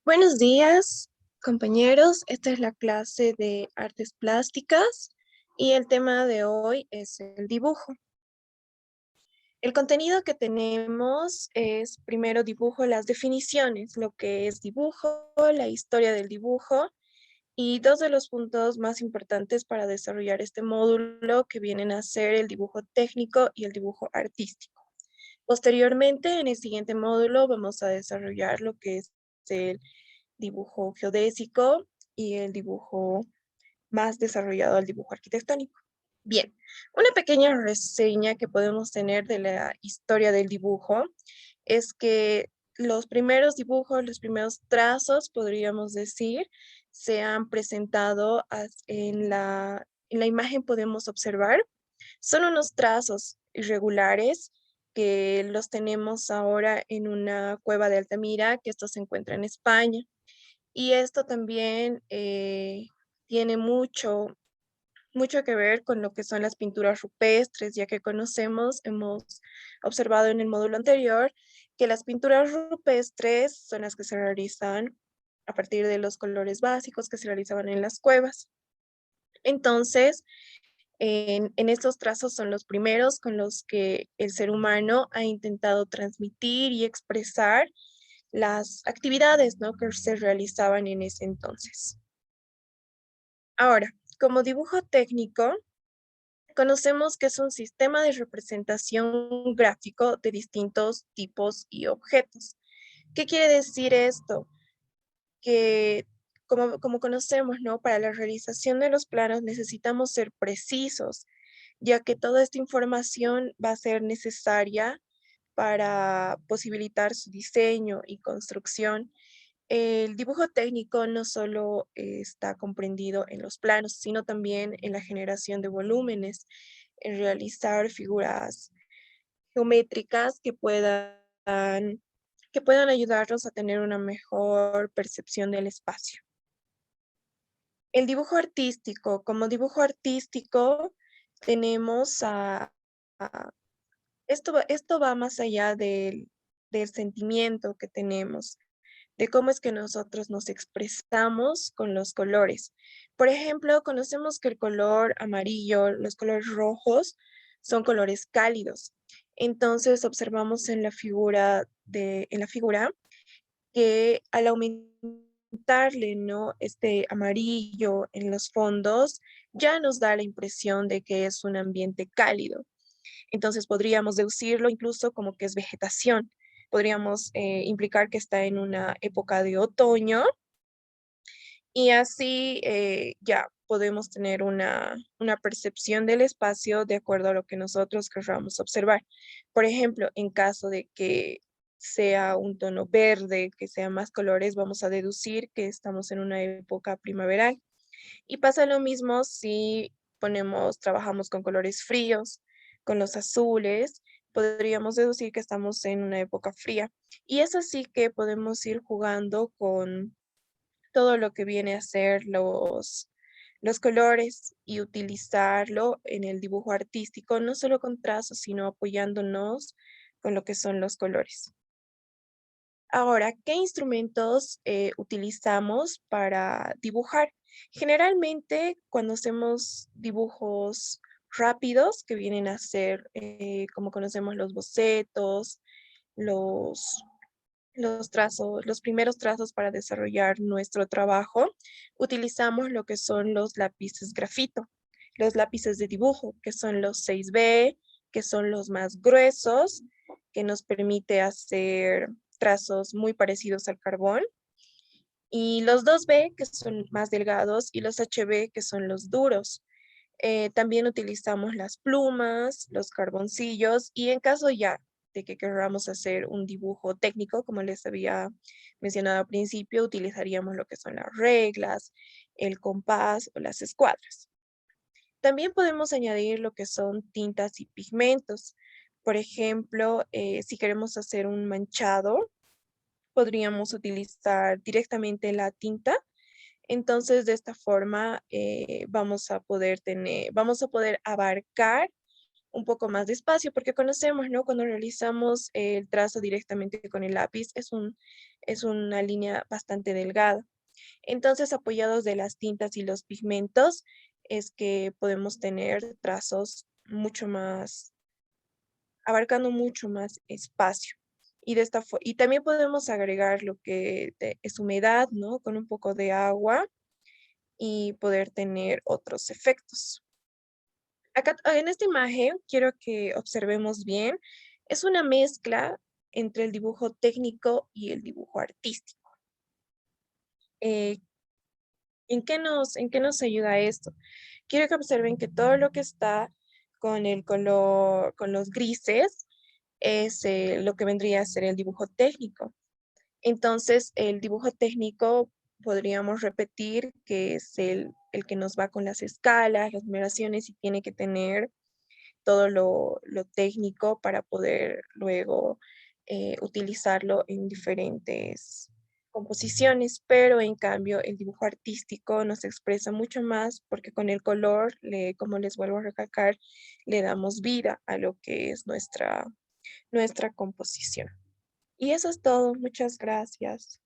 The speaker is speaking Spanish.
Buenos días, compañeros. Esta es la clase de artes plásticas y el tema de hoy es el dibujo. El contenido que tenemos es primero dibujo, las definiciones, lo que es dibujo, la historia del dibujo y dos de los puntos más importantes para desarrollar este módulo que vienen a ser el dibujo técnico y el dibujo artístico. Posteriormente, en el siguiente módulo vamos a desarrollar lo que es el dibujo geodésico y el dibujo más desarrollado, el dibujo arquitectónico. Bien, una pequeña reseña que podemos tener de la historia del dibujo es que los primeros dibujos, los primeros trazos, podríamos decir, se han presentado en la imagen podemos observar. Son unos trazos irregulares que los tenemos ahora en una cueva de Altamira, que esto se encuentra en España. Y esto también tiene mucho que ver con lo que son las pinturas rupestres, ya que hemos observado en el módulo anterior que las pinturas rupestres son las que se realizan a partir de los colores básicos que se realizaban en las cuevas. Entonces, en estos trazos son los primeros con los que el ser humano ha intentado transmitir y expresar las actividades, ¿no?, que se realizaban en ese entonces. Ahora, como dibujo técnico, conocemos que es un sistema de representación gráfico de distintos tipos y objetos. ¿Qué quiere decir esto? Que como conocemos, ¿no? Para la realización de los planos necesitamos ser precisos, ya que toda esta información va a ser necesaria para posibilitar su diseño y construcción. El dibujo técnico no solo está comprendido en los planos, sino también en la generación de volúmenes, en realizar figuras geométricas que puedan ayudarnos a tener una mejor percepción del espacio. El dibujo artístico, como dibujo artístico, tenemos esto va más allá del sentimiento que tenemos, de cómo es que nosotros nos expresamos con los colores. Por ejemplo, conocemos que el color amarillo, los colores rojos, son colores cálidos. Entonces observamos en la figura que al aumentarle, ¿no?, este amarillo en los fondos, ya nos da la impresión de que es un ambiente cálido. Entonces podríamos deducirlo incluso como que es vegetación. Podríamos implicar que está en una época de otoño y así ya podemos tener una percepción del espacio de acuerdo a lo que nosotros querramos observar. Por ejemplo, en caso de que sea un tono verde, que sea más colores, vamos a deducir que estamos en una época primaveral. Y pasa lo mismo si trabajamos con colores fríos, con los azules, podríamos deducir que estamos en una época fría. Y es así que podemos ir jugando con todo lo que viene a ser los colores y utilizarlo en el dibujo artístico, no solo con trazos, sino apoyándonos con lo que son los colores. Ahora, ¿qué instrumentos utilizamos para dibujar? Generalmente, cuando hacemos dibujos rápidos, que vienen a ser, como conocemos, los bocetos, los, los trazos, los primeros trazos para desarrollar nuestro trabajo, utilizamos lo que son los lápices grafito, los lápices de dibujo, que son los 6B, que son los más gruesos, que nos permite hacer trazos muy parecidos al carbón, y los 2B, que son más delgados, y los HB, que son los duros. También utilizamos las plumas, los carboncillos, y en caso ya de que queramos hacer un dibujo técnico, como les había mencionado al principio, utilizaríamos lo que son las reglas, el compás o las escuadras. También podemos añadir lo que son tintas y pigmentos. Por ejemplo, si queremos hacer un manchado, podríamos utilizar directamente la tinta. Entonces, de esta forma, vamos a poder abarcar un poco más despacio, porque conocemos, ¿no? Cuando realizamos el trazo directamente con el lápiz, es una línea bastante delgada. Entonces, apoyados de las tintas y los pigmentos, es que podemos tener trazos mucho más, abarcando mucho más espacio. Y también podemos agregar lo que es humedad, ¿no? Con un poco de agua y poder tener otros efectos. Acá en esta imagen quiero que observemos bien. Es una mezcla entre el dibujo técnico y el dibujo artístico. Eh, en qué nos ayuda esto? Quiero que observen que todo lo que está con el color, con los grises, es lo que vendría a ser el dibujo técnico. Entonces, el dibujo técnico podríamos repetir que es el que nos va con las escalas, las numeraciones y tiene que tener todo lo técnico para poder luego utilizarlo en diferentes composiciones, pero en cambio el dibujo artístico nos expresa mucho más porque con el color, como les vuelvo a recalcar, le damos vida a lo que es nuestra composición. Y eso es todo. Muchas gracias.